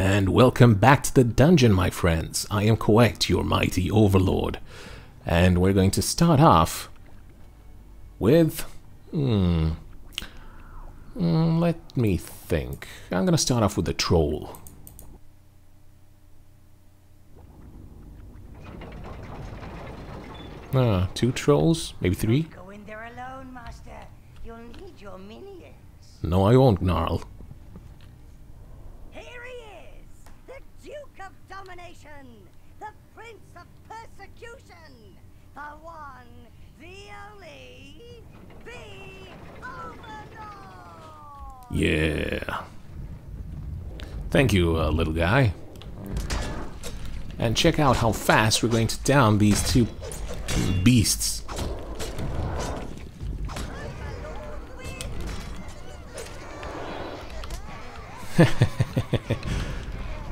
And welcome back to the dungeon, my friends. I am Quect, your mighty Overlord. And we're going to start off with... let me think. I'm gonna start off with the troll. Two trolls? Maybe three? Go in there alone, Master. You'll need your minions. No, I won't, Gnarl. Here he is, the Duke of Domination, the Prince of Persecution, the one, the only, the Overlord. Yeah. Thank you, little guy. And check out how fast we're going to down these two beasts.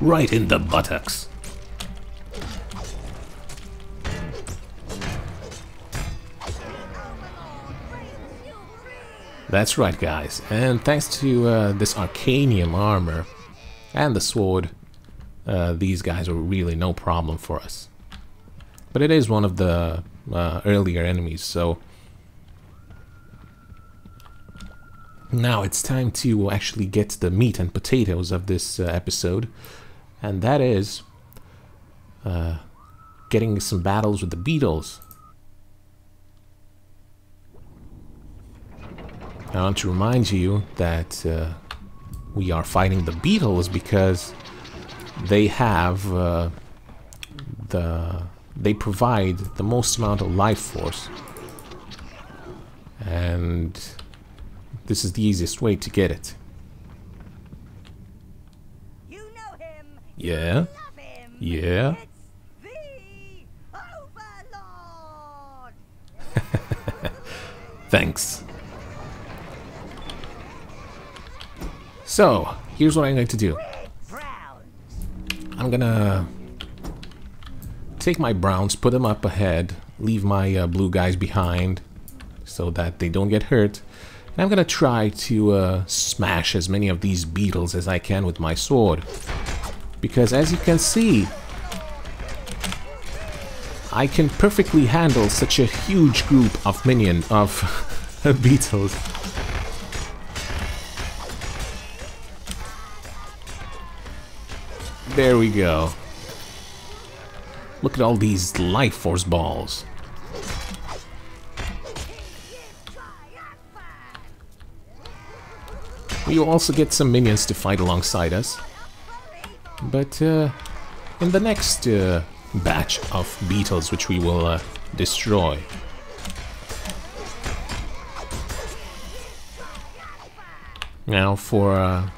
Right in the buttocks. That's right, guys. And thanks to this arcanium armor and the sword, these guys are really no problem for us. But it is one of the earlier enemies, so now it's time to actually get the meat and potatoes of this episode, and that is getting some battles with the beetles. I want to remind you that we are fighting the beetles because they have they provide the most amount of life force, and this is the easiest way to get it. You know him. Yeah. You love him. Yeah. It's the Overlord. Thanks. So, here's what I'm going to do. Browns. I'm gonna take my browns, put them up ahead, leave my blue guys behind so that they don't get hurt. And I'm gonna try to smash as many of these beetles as I can with my sword. Because as you can see, I can perfectly handle such a huge group of beetles. There we go. Look at all these life force balls. We will also get some minions to fight alongside us. But in the next batch of beetles, which we will destroy. Now for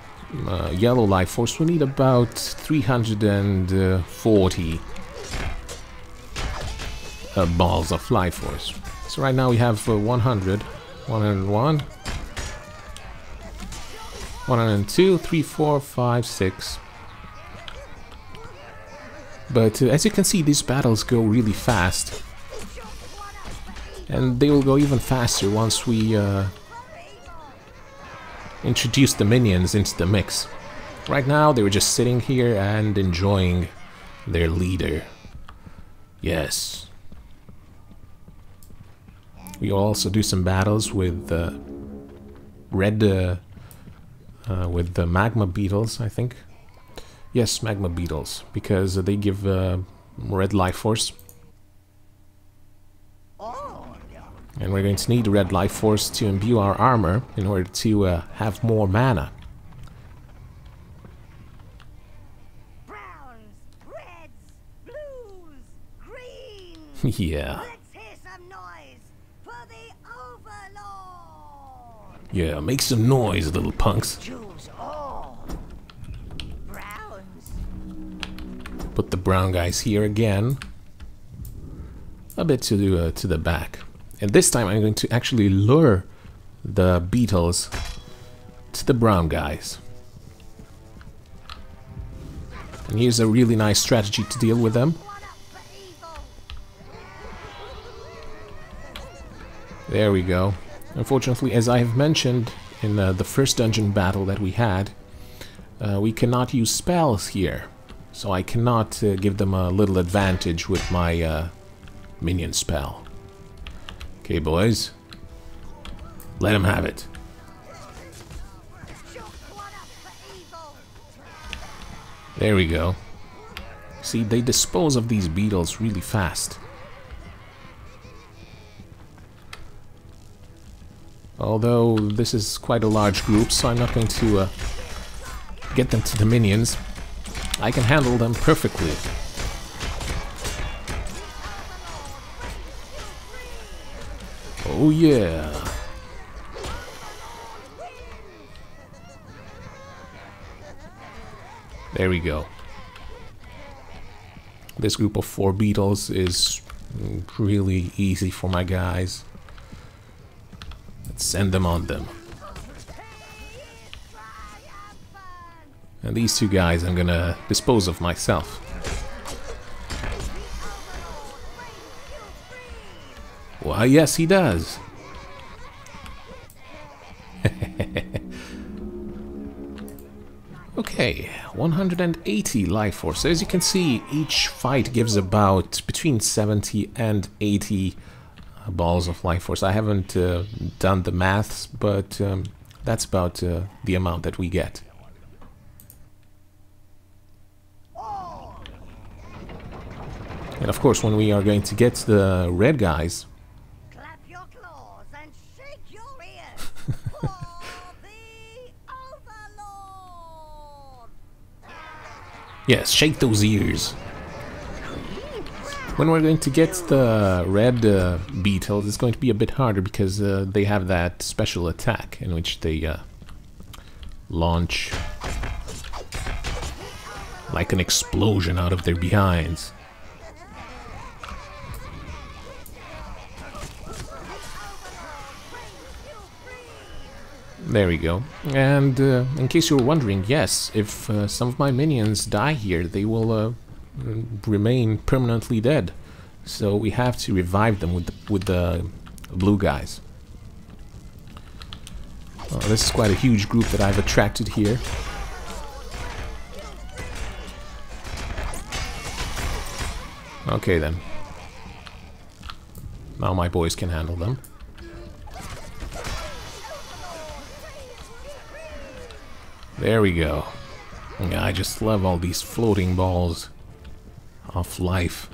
yellow life force, we need about 340 balls of life force. So right now we have 100, 101, 102, 3, 4, 5, 6. But as you can see, these battles go really fast. And they will go even faster once we introduce the minions into the mix. Right now they were just sitting here and enjoying their leader. Yes. We will also do some battles with with the magma beetles, I think. Yes, magma beetles, because they give red life force. And we're going to need red life force to imbue our armor in order to have more mana. Browns, reds, blues, greens. Yeah. Let's hear some noise for the Overlord. Yeah, make some noise, little punks. Choose all. Browns. Put the brown guys here again. A bit to the back. And this time I'm going to actually lure the beetles to the brown guys. And here's a really nice strategy to deal with them. There we go. Unfortunately, as I have mentioned in the first dungeon battle that we had, we cannot use spells here. So I cannot give them a little advantage with my minion spell. Okay, boys. Let them have it. There we go. See, they dispose of these beetles really fast. Although this is quite a large group, so I'm not going to get them to the minions. I can handle them perfectly. Oh yeah. There we go. This group of 4 beetles is really easy for my guys. Let's send them on them. And these 2 guys I'm gonna dispose of myself. Why, yes, he does. Okay, 180 life force. As you can see, each fight gives about between 70 and 80 balls of life force. I haven't done the maths, but that's about the amount that we get. And of course, when we are going to get the red guys, Clap your claws and shake your ears for the Overlord. yes, shake those ears. When we're going to get the red beetles, it's going to be a bit harder because they have that special attack in which they launch like an explosion out of their behinds. There we go. And in case you were wondering, yes, if some of my minions die here, they will remain permanently dead. So we have to revive them with the blue guys. This is quite a huge group that I've attracted here. Okay then. Now my boys can handle them. There we go. Yeah, I just love all these floating balls of life.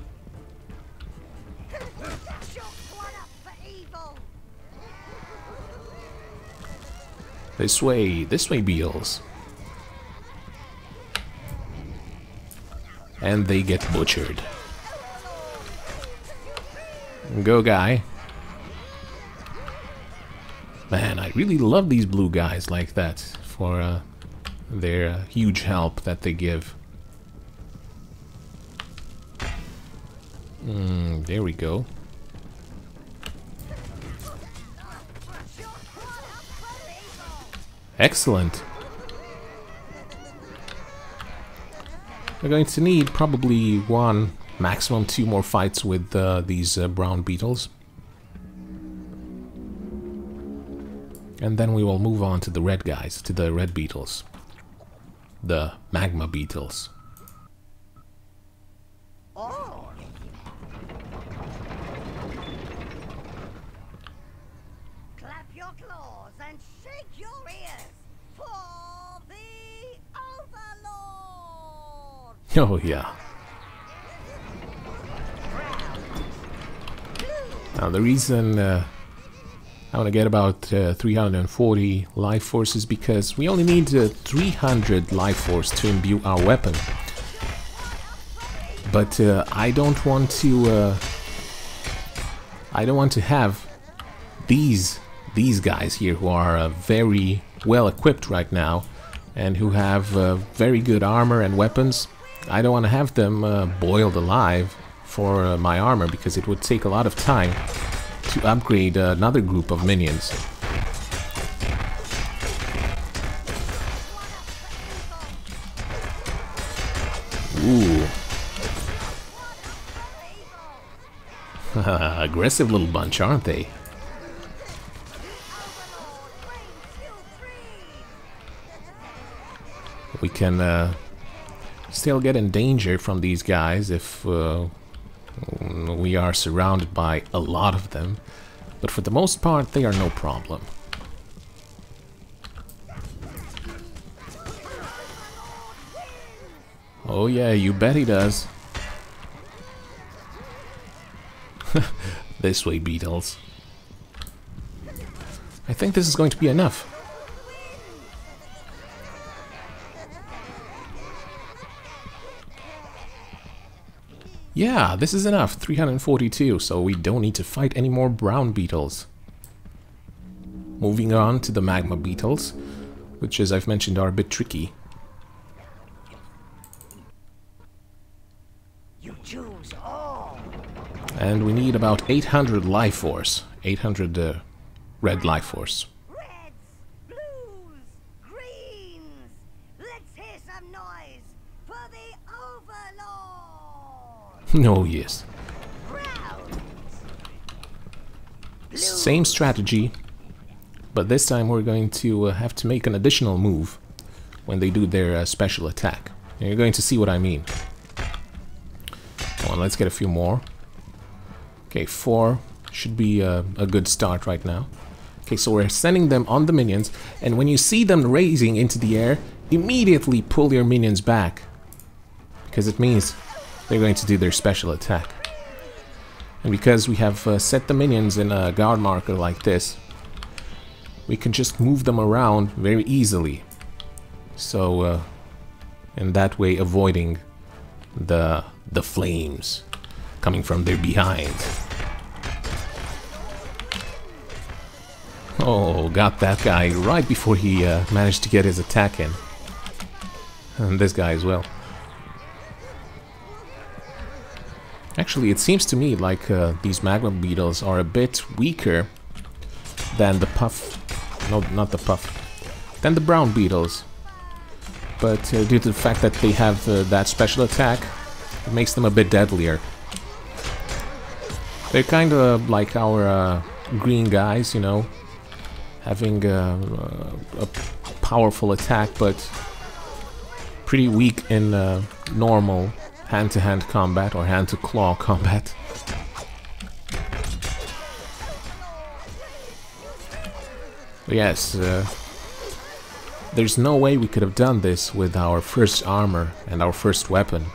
This way, beetles. And they get butchered. Go, guy. Man, I really love these blue guys like that for their huge help that they give. There we go. Excellent. We're going to need probably 1, maximum 2 more fights with these brown beetles. And then we will move on to the red guys, to the red beetles. The magma beetles. Oh. Clap your claws and shake your ears for the Overlord. Oh yeah. Now the reason I want to get about 340 life force is because we only need 300 life force to imbue our weapon. But I don't want to have these guys here who are very well equipped right now and who have very good armor and weapons. I don't want to have them boiled alive for my armor because it would take a lot of time to upgrade another group of minions. Ooh. Aggressive little bunch, aren't they? We can still get in danger from these guys if we are surrounded by a lot of them. But for the most part, they are no problem. Oh yeah, you bet he does. This way, beetles. I think this is going to be enough. Yeah, this is enough. 342, so we don't need to fight any more brown beetles. Moving on to the magma beetles, which, as I've mentioned, are a bit tricky. You choose all. And we need about 800 life force. 800 red life force. Reds, blues, greens. Let's hear some noise for the Overlord. Oh yes. Browns. Same strategy, but this time we're going to have to make an additional move when they do their special attack. And you're going to see what I mean. Come on, let's get a few more. Okay, 4 should be a good start right now. Okay, so we're sending them on the minions, and when you see them raising into the air, immediately pull your minions back, because it means they're going to do their special attack. And because we have set the minions in a guard marker like this, we can just move them around very easily. So, in that way avoiding the flames coming from their behind. Oh, got that guy right before he managed to get his attack in. And this guy as well. Actually, it seems to me like these magma beetles are a bit weaker than the puff. No, not the puff. Than the brown beetles. But due to the fact that they have that special attack, it makes them a bit deadlier. They're kind of like our green guys, you know, having a powerful attack, but pretty weak in normal hand-to-hand combat or hand-to-claw combat. But yes, there's no way we could have done this with our first armor and our first weapon.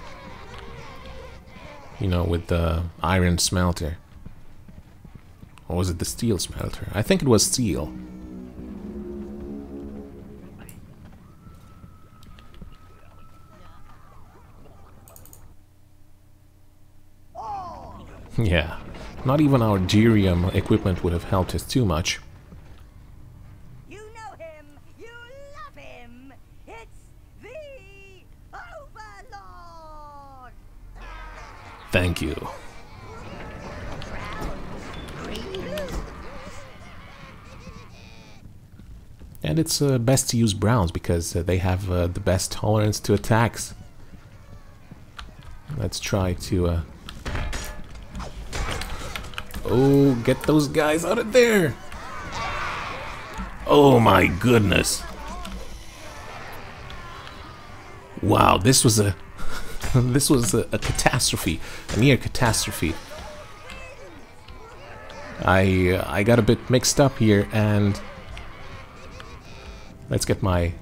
You know, with the iron smelter. Or was it the steel smelter? I think it was steel. Yeah, not even our Gerium equipment would have helped us too much. You know him, you love him. It's the Overlord. Thank you. And it's best to use browns because they have the best tolerance to attacks. Let's try to... Oh, get those guys out of there! Oh my goodness! Wow, this was a this was a catastrophe, a near catastrophe. I got a bit mixed up here, and let's get my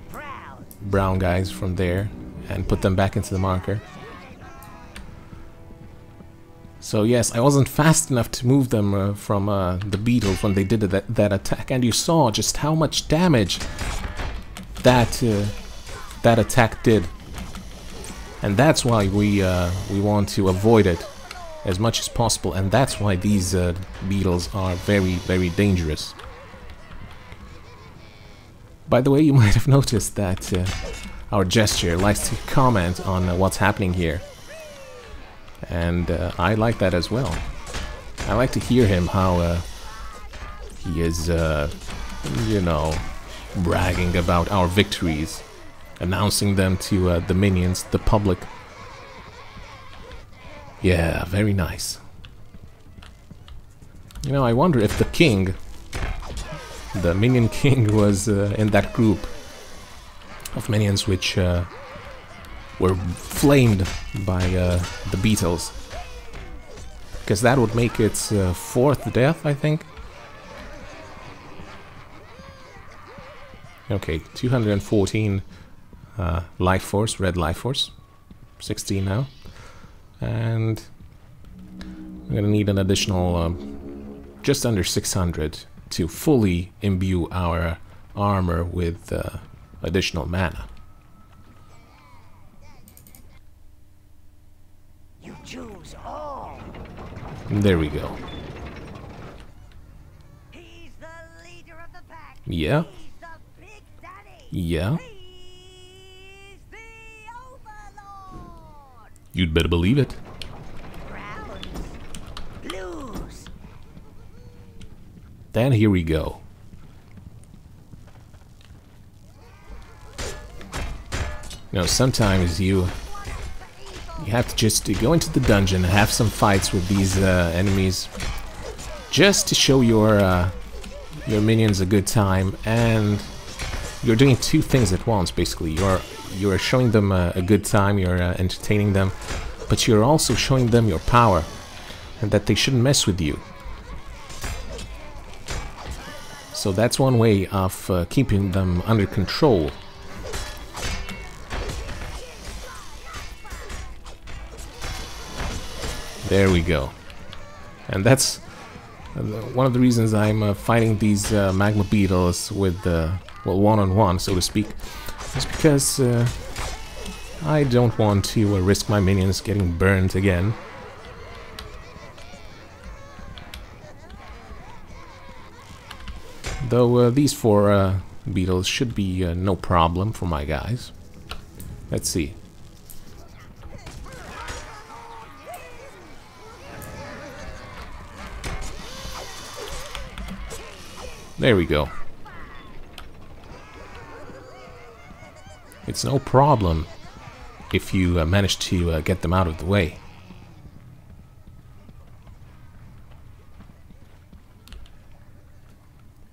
brown guys from there and put them back into the marker. So yes, I wasn't fast enough to move them from the beetles when they did that attack, and you saw just how much damage that attack did, and that's why we want to avoid it as much as possible, and that's why these beetles are very, very dangerous. By the way, you might have noticed that our gesture likes to comment on what's happening here. And I like that as well. I like to hear him how he is, you know, bragging about our victories, announcing them to the minions, the public. Yeah, very nice. You know, I wonder if the king, the minion king, was in that group. of minions which were flamed by the beetles. Because that would make its fourth death, I think. Okay, 214 life force, red life force. 16 now. And I'm gonna need an additional just under 600 to fully imbue our armor with additional mana. You choose all. There we go. He's the leader of the pack. Yeah. He's the big daddy. Yeah. He's the Overlord. You'd better believe it. Browns, blues. Then here we go. You know, sometimes you have to just go into the dungeon and have some fights with these enemies, just to show your minions a good time. And you're doing two things at once, basically. You're showing them a good time, you're entertaining them, but you're also showing them your power and that they shouldn't mess with you. So that's one way of keeping them under control. There we go. And that's one of the reasons I'm fighting these magma beetles with, well, one-on-one, so to speak. Is because I don't want to risk my minions getting burned again. Though these four beetles should be no problem for my guys. Let's see. There we go. It's no problem if you manage to get them out of the way.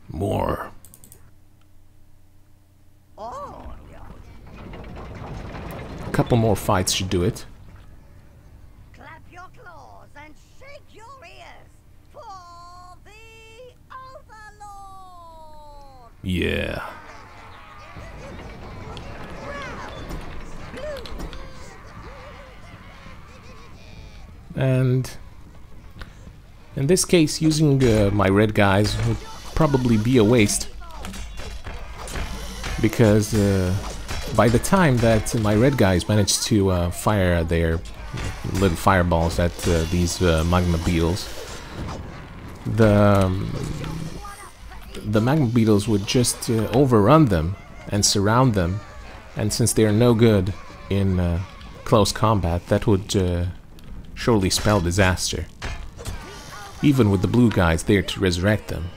More. Oh, A couple more fights should do it. clap your claws and shake your ears for the Overlord. Yeah. And in this case, using my red guys would probably be a waste, because by the time that my red guys managed to fire their little fireballs at these magma beetles, the magma beetles would just overrun them and surround them, and since they are no good in close combat, that would surely spell disaster, even with the blue guys there to resurrect them.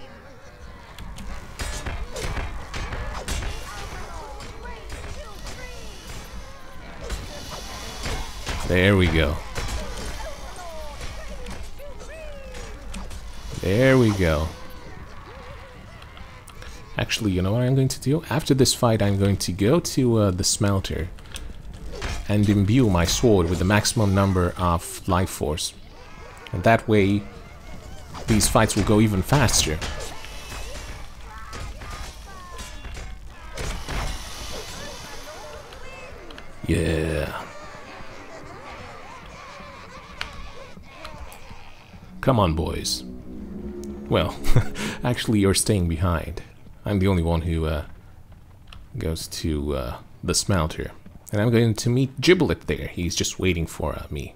There we go. There we go. Actually, you know what I'm going to do? After this fight, I'm going to go to the smelter and imbue my sword with the maximum number of life force. And that way, these fights will go even faster. Yeah. Come on, boys. Well, actually you're staying behind. I'm the only one who goes to the smelter. And I'm going to meet Giblet there. He's just waiting for me.